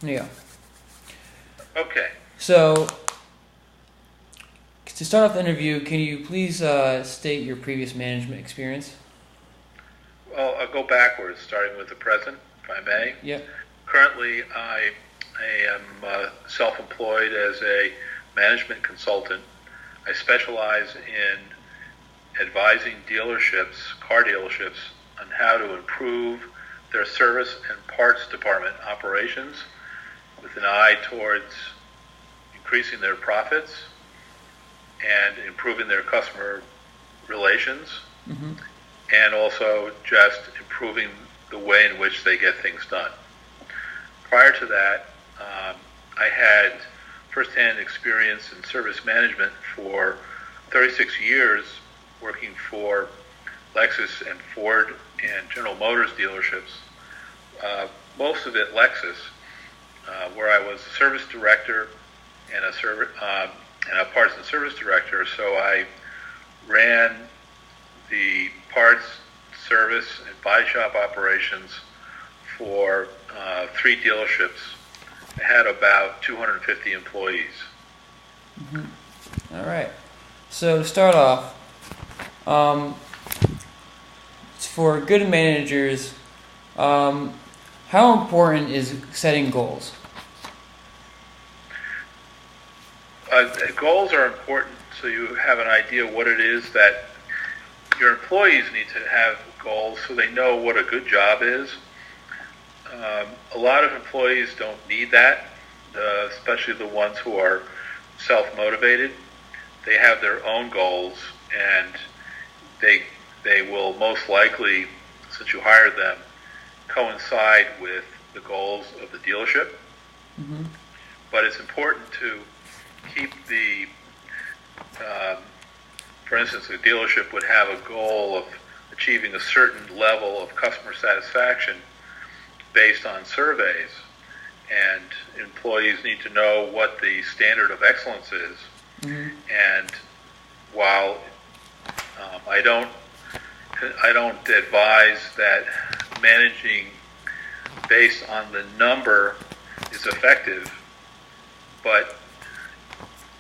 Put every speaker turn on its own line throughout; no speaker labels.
Yeah.
Okay.
So, to start off the interview, can you please state your previous management experience?
Well, I'll go backwards, starting with the present, if I may.
Yep.
Currently, I am self-employed as a management consultant. I specialize in advising car dealerships, on how to improve their service and parts department operations with an eye towards increasing their profits and improving their customer relations,
Mm-hmm.
and also just improving the way in which they get things done. Prior to that, I had firsthand experience in service management for 36 years, working for Lexus and Ford and General Motors dealerships, most of it Lexus, where I was a service director and a parts and service director. So I ran the parts, service, and body shop operations for 3 dealerships. I had about 250 employees.
Mm-hmm. All right. So to start off, for good managers, how important is setting goals?
Goals are important so you have an idea what it is that your employees need to have goals so they know what a good job is. A lot of employees don't need that, especially the ones who are self-motivated. They have their own goals, and they will most likely, since you hired them, coincide with the goals of the dealership.
Mm-hmm.
But it's important to keep for instance, a dealership would have a goal of achieving a certain level of customer satisfaction based on surveys, and employees need to know what the standard of excellence is.
Mm-hmm.
And while I don't advise that managing based on the number is effective, but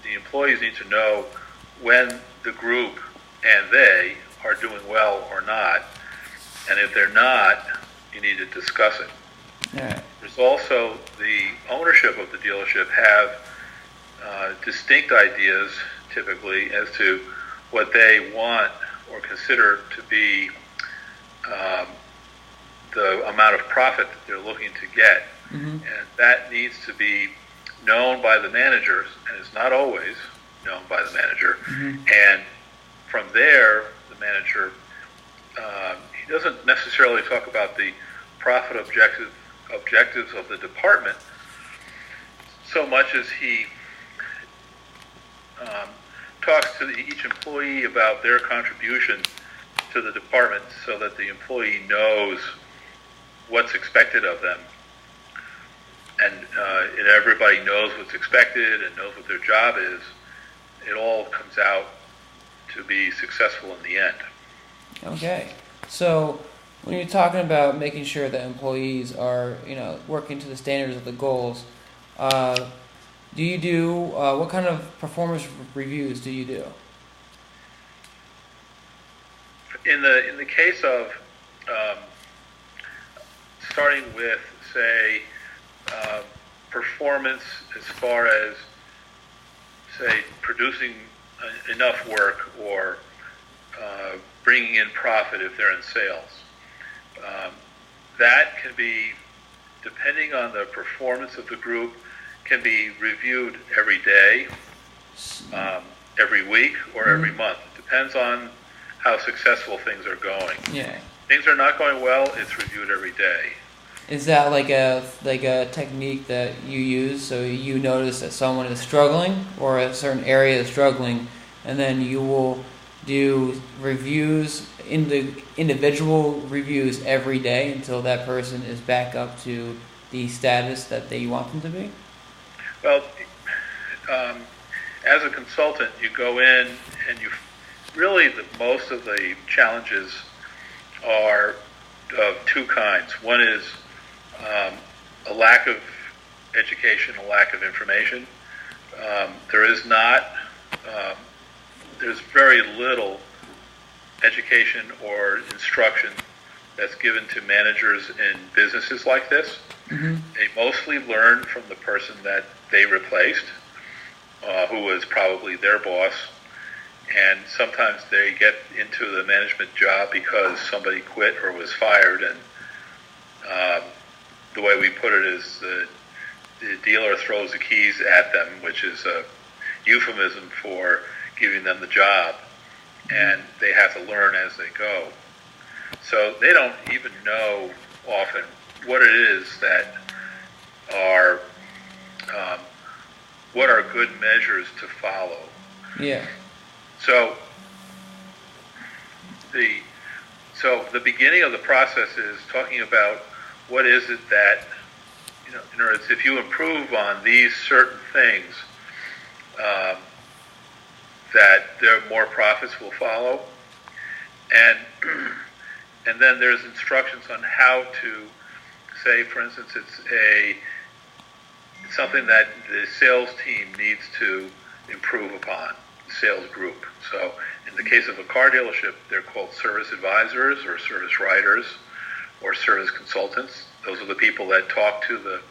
the employees need to know when the group and they are doing well or not, and if they're not, you need to discuss it.
Yeah.
There's also the ownership of the dealership have distinct ideas, typically, as to what they want or consider to be the amount of profit that they're looking to get.
Mm-hmm.
And that needs to be known by the managers, and it's not always known by the manager.
Mm-hmm.
And from there, the manager, he doesn't necessarily talk about the profit objectives of the department so much as he talks to each employee about their contribution to the department so that the employee knows what's expected of them. And everybody knows what's expected and knows what their job is. It all comes out to be successful in the end.
Okay. So when you're talking about making sure that employees are, working to the standards of the goals, do you do what kind of performance reviews do you do?
In the case of starting with, say, performance as far as, say, producing enough work or bringing in profit if they're in sales. That can be, depending on the performance of the group, can be reviewed every day, every week, or every month. It depends on how successful things are going.
Yeah.
Things are not going well, it's reviewed every day.
Is that like a technique that you use? So you notice that someone is struggling or a certain area is struggling, and then you will do reviews, individual reviews every day until that person is back up to the status that they want them to be?
Well, as a consultant, you go in and you really most of the challenges are of 2 kinds. One is a lack of education, a lack of information. There is not, there's very little education or instruction that's given to managers in businesses like this.
Mm-hmm.
They mostly learn from the person that they replaced, who was probably their boss, and sometimes they get into the management job because somebody quit or was fired, and the way we put it is the dealer throws the keys at them, which is a euphemism for giving them the job, and they have to learn as they go. So they don't even know often what it is that are what are good measures to follow.
Yeah.
So the beginning of the process is talking about what is it that, in other words, if you improve on these certain things, that there more profits will follow, and then there's instructions on how to say, for instance, it's something that the sales team needs to improve upon, the sales group. So in the case of a car dealership, they're called service advisors or service writers or service consultants. Those are the people that talk to the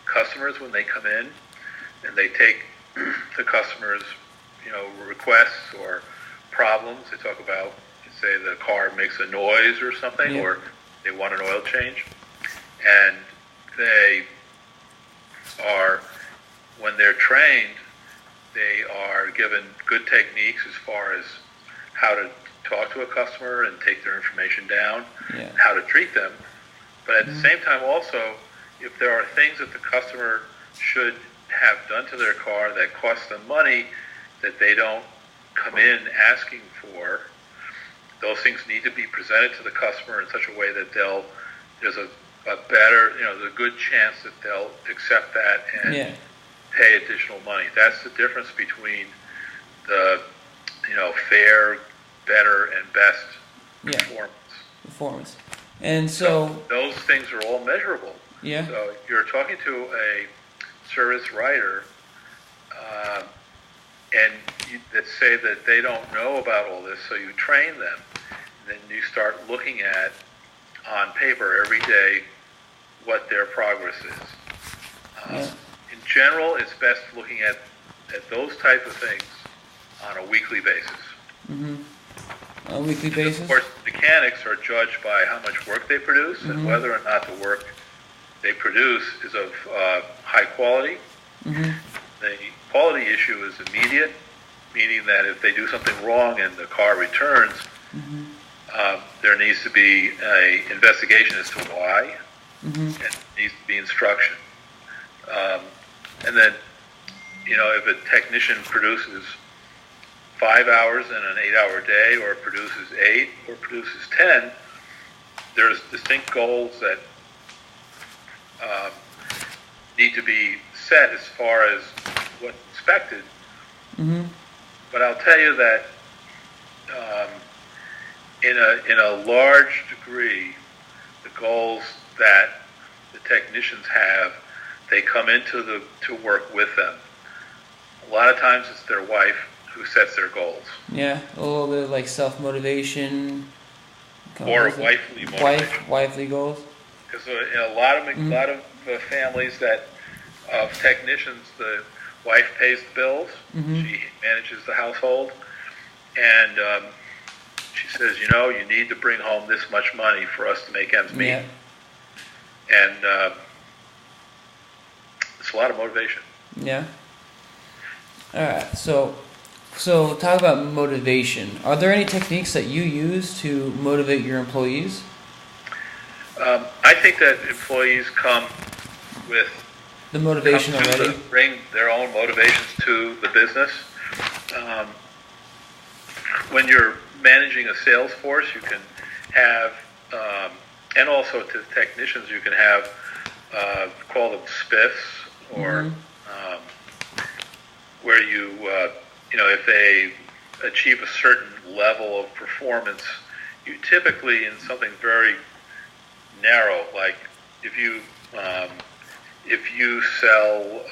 customers when they come in, and they take the customers' requests or problems. They talk about, say, the car makes a noise or something,
Yeah.
or they want an oil change, and they are, when they're trained, they are given good techniques as far as how to talk to a customer and take their information down,
Yeah.
how to treat them. But at the same time also, if there are things that the customer should have done to their car that cost them money that they don't come in asking for, those things need to be presented to the customer in such a way that there's a better, there's a good chance that they'll accept that and
Yeah.
pay additional money. That's the difference between the, fair, better, and best
Yeah.
performance.
And so
those things are all measurable.
yeah.
So you're talking to a service writer, and that say that they don't know about all this, so you train them. Then you start looking at, on paper every day, what their progress is.
Yeah.
In general, it's best looking at those type of things on a weekly basis.
Mm-hmm. On a weekly basis?
Of course, mechanics are judged by how much work they produce and whether or not the work they produce is of high quality.
Mm-hmm.
The quality issue is immediate, meaning that if they do something wrong and the car returns, there needs to be an investigation as to why, and needs to be instruction. And then, if a technician produces 5 hours in an 8-hour day, or produces 8, or produces 10, there's distinct goals that need to be set as far as what's expected.
Mm-hmm.
But I'll tell you that in a large degree, the goals that the technicians have, they come into to work with them. A lot of times it's their wife who sets their goals.
Yeah, a little bit of like self-motivation.
Or wifely motivation.
Wifely goals.
Because in a lot of families that of technicians, the wife pays the bills. She manages the household, and she says, you need to bring home this much money for us to make ends meet.
Yeah.
And it's a lot of motivation.
Yeah. All right. So talk about motivation. Are there any techniques that you use to motivate your employees?
I think that employees come with
the motivation already.
Bring their own motivations to the business. When you're managing a sales force, you can have, and also to technicians, you can have, call them spiffs, or where you, if they achieve a certain level of performance, you typically, in something very narrow, like if you if you sell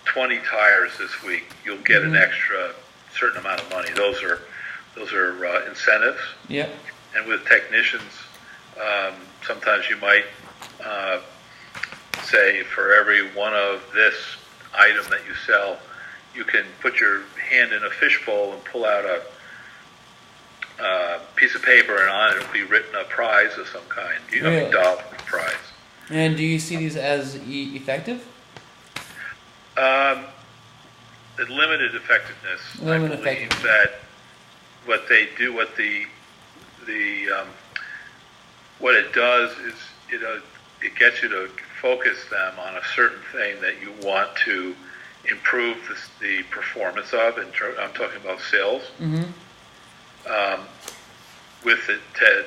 20 tires this week, you'll get an extra certain amount of money. Those are incentives.
Yep.
And with technicians, sometimes you might say for every one of this item that you sell, you can put your hand in a fishbowl and pull out a piece of paper, and on it will be written a prize of some kind. You know,
Really?
a dollar prize.
And do you see these as effective?
The limited effectiveness.
Limited
I believe
effectiveness.
that what they do, what it does is it gets you to focus them on a certain thing that you want to improve the performance of. And I'm talking about sales.
Mm-hmm.
With the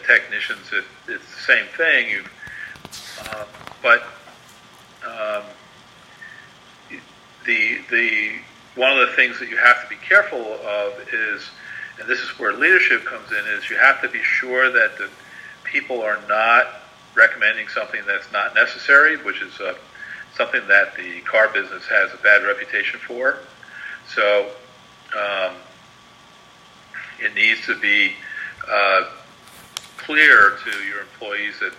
technicians, it's the same thing. But the one of the things that you have to be careful of is, and this is where leadership comes in, is you have to be sure that the people are not recommending something that's not necessary, which is something that the car business has a bad reputation for. So it needs to be clear to your employees that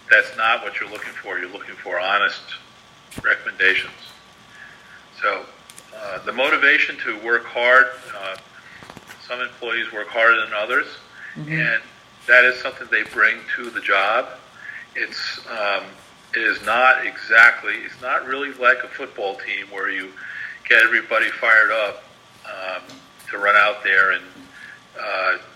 that's not what you're looking for. You're looking for honest recommendations. So the motivation to work hard, some employees work harder than others, and that is something they bring to the job. It is not exactly, it's not really like a football team where you get everybody fired up to run out there and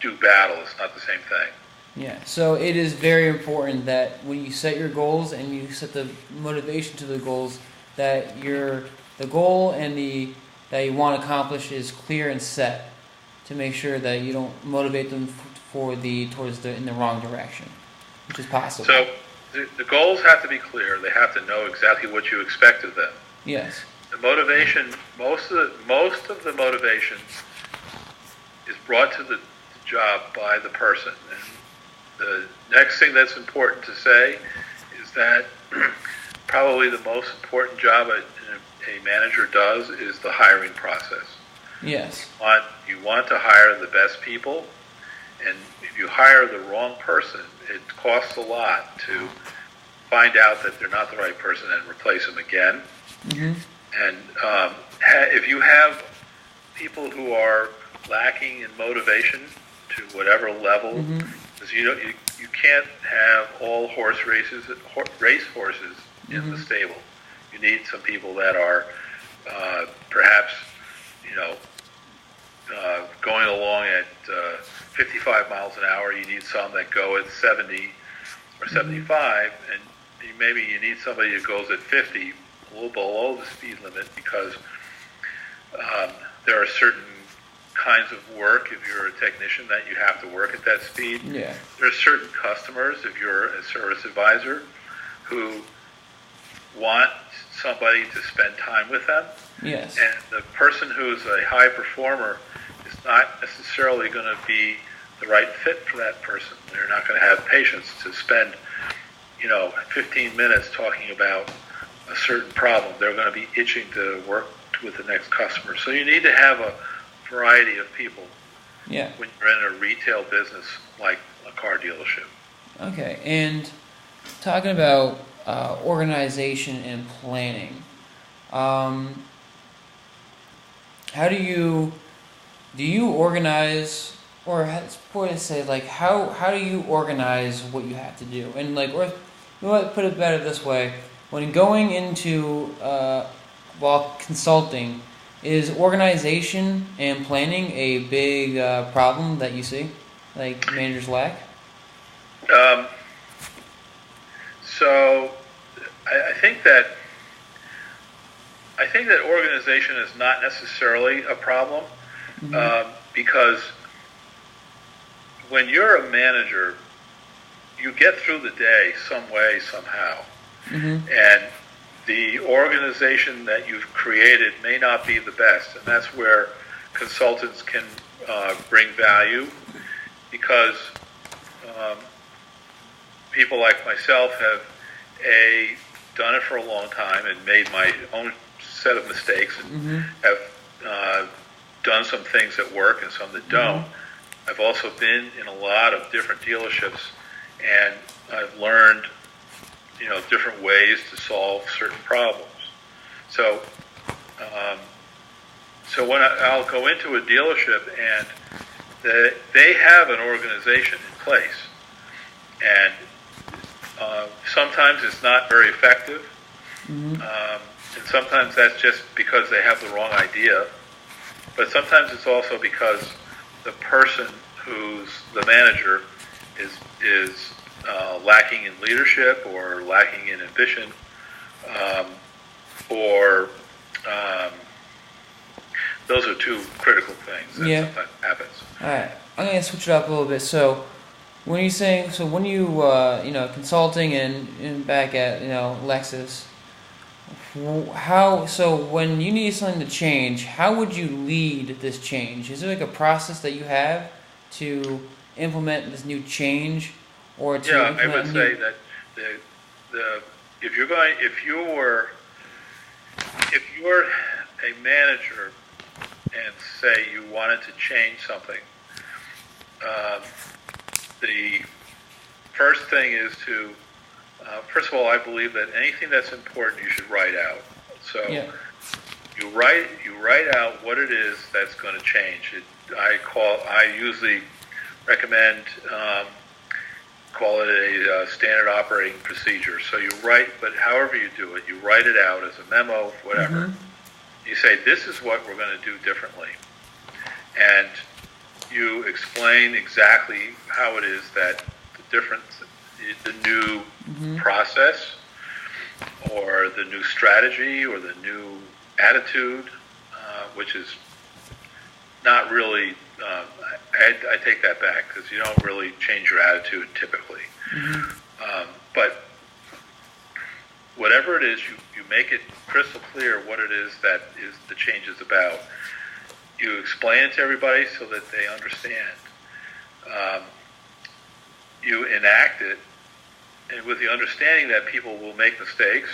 do battle. It's not the same thing.
Yeah, so it is very important that when you set your goals and you set the motivation to the goals, that the goal and that you want to accomplish is clear and set, to make sure that you don't motivate them in the wrong direction, which is possible.
So the goals have to be clear. They have to know exactly what you expect of them.
Yes.
The motivation, most of the motivation is brought to the job by the person. And the next thing that's important to say is that probably the most important job a manager does is the hiring process.
Yes.
You want to hire the best people, and if you hire the wrong person, it costs a lot to find out that they're not the right person and replace them again.
Mm-hmm.
And if you have people who are lacking in motivation to whatever level, because you can't have all race horses in the stable. You need some people that are perhaps going along at 55 miles an hour. You need some that go at 70 or 75, and maybe you need somebody that goes at 50, a little below the speed limit, because there are certain kinds of work, if you're a technician, that you have to work at that speed.
Yeah.
There are certain customers, if you're a service advisor, who want somebody to spend time with them.
Yes.
And the person who's a high performer is not necessarily going to be the right fit for that person. They're not going to have patience to spend 15 minutes talking about a certain problem. They're going to be itching to work with the next customer. So you need to have a variety of people.
Yeah.
When you're in a retail business like a car dealership.
Okay, and talking about organization and planning, how do you organize, or it's important to say, like, how do you organize what you have to do? And put it better this way: when going into while consulting, is organization and planning a big problem that you see, like managers lack?
So I think that organization is not necessarily a problem, because when you're a manager, you get through the day some way, somehow. And the organization that you've created may not be the best, and that's where consultants can bring value, because people like myself have done it for a long time and made my own set of mistakes and have done some things that work and some that don't. I've also been in a lot of different dealerships, and I've learned, different ways to solve certain problems. So, when I'll go into a dealership and they have an organization in place, and sometimes it's not very effective, and sometimes that's just because they have the wrong idea, but sometimes it's also because the person who's the manager is lacking in leadership or lacking in ambition, or those are two critical things that sometimes happens.
All right, I'm going to switch it up a little bit. So when you're saying, when you consulting and back at Lexus, when you need something to change, how would you lead this change? Is there like a process that you have to implement this new change, or to
I would say that if you're a manager and say you wanted to change something, the first thing is to first of all, I believe that anything that's important you should write out. So you write out what it is that's going to change. I usually recommend call it a standard operating procedure. So you write, but however you do it, you write it out as a memo, whatever. You say, this is what we're going to do differently. And you explain exactly how it is that the new process or the new strategy or the new attitude, which is not really, I take that back, because you don't really change your attitude typically. But whatever it is, you make it crystal clear what it is that the change is about. You explain it to everybody so that they understand. You enact it, and with the understanding that people will make mistakes,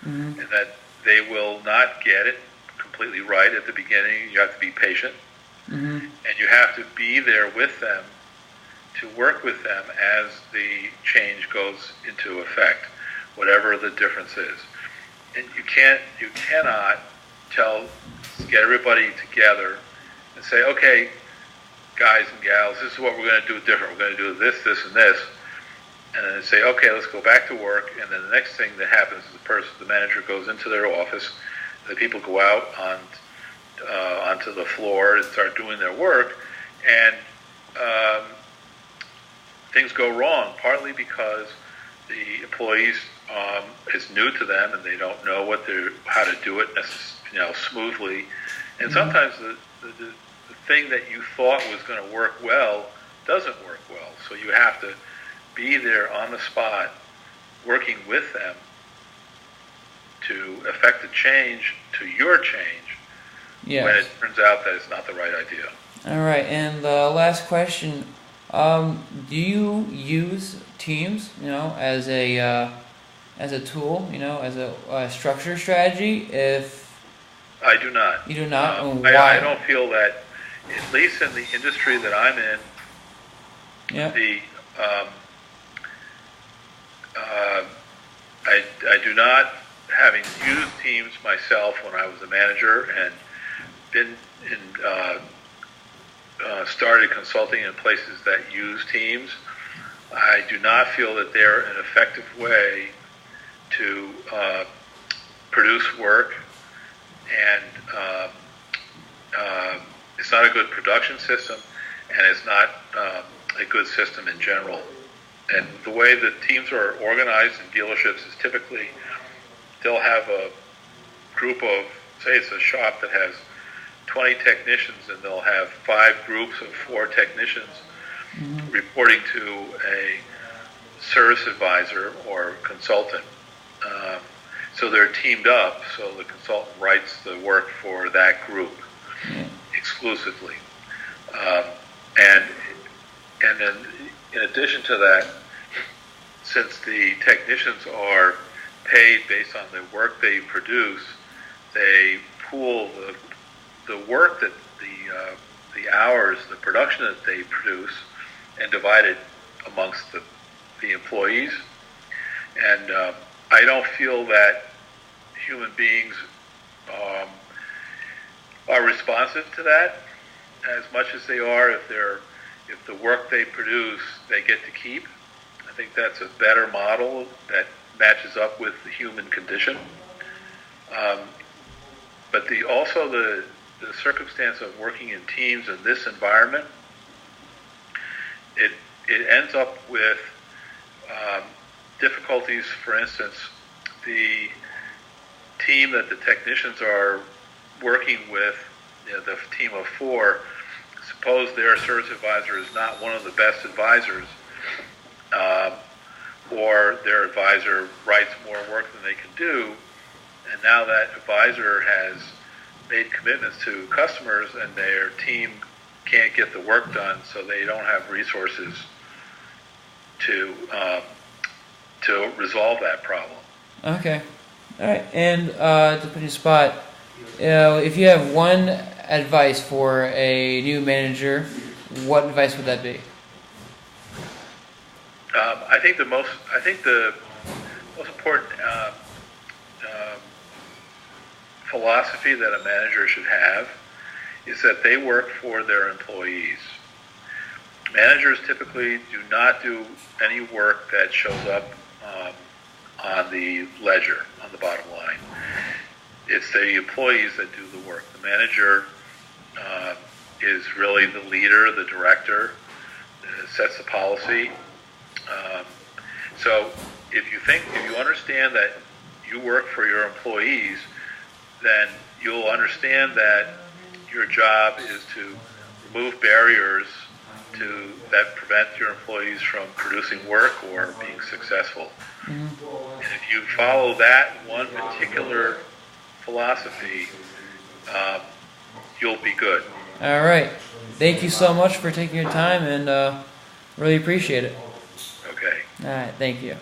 and that they will not get it completely right at the beginning. You have to be patient, and you have to be there with them to work with them as the change goes into effect, whatever the difference is. And you cannot get everybody together and say, okay, guys and gals, this is what we're going to do different. We're going to do this, this, and this. And then say, okay, let's go back to work. And then the next thing that happens is the manager goes into their office, the people go out onto the floor and start doing their work, and things go wrong, partly because the employees, it's new to them and they don't know how to do it smoothly. And sometimes the thing that you thought was going to work well doesn't work well. So you have to be there on the spot, working with them to affect the change to your change when it turns out that it's not the right idea.
All right, and the last question: do you use Teams, as a tool, as a structure strategy? If
I do not.
You do not?
Why? I don't feel that, at least in the industry that I'm in, I do not, having used Teams myself when I was a manager and been started consulting in places that use Teams, I do not feel that they're an effective way to produce work, and it's not a good production system, and it's not a good system in general. And the way the teams are organized in dealerships is typically they'll have a group of, say it's a shop that has 20 technicians, and they'll have 5 groups of 4 technicians reporting to a service advisor or consultant. So they're teamed up, so the consultant writes the work for that group exclusively. And then in addition to that, since the technicians are paid based on the work they produce. They pool the work that the hours, the production that they produce, and divide it amongst the employees. And I don't feel that human beings are responsive to that as much as they are if the work they produce they get to keep. I think that's a better model that matches up with the human condition. But also the circumstance of working in teams in this environment, it ends up with difficulties. For instance, the team that the technicians are working with, the team of 4, suppose their service advisor is not one of the best advisors, or their advisor writes more work than they can do, and now that advisor has made commitments to customers and their team can't get the work done, so they don't have resources to resolve that problem.
Okay. All right. And to put you spot, if you have one advice for a new manager, what advice would that be?
I think the most important philosophy that a manager should have is that they work for their employees. Managers typically do not do any work that shows up on the ledger, on the bottom line. It's the employees that do the work. The manager is really the leader, the director, sets the policy. So if you understand that you work for your employees, then you'll understand that your job is to remove barriers that prevent your employees from producing work or being successful. Mm-hmm. And if you follow that one particular philosophy, you'll be good.
All right. Thank you so much for taking your time, and really appreciate it.
Okay.
All right. Thank you.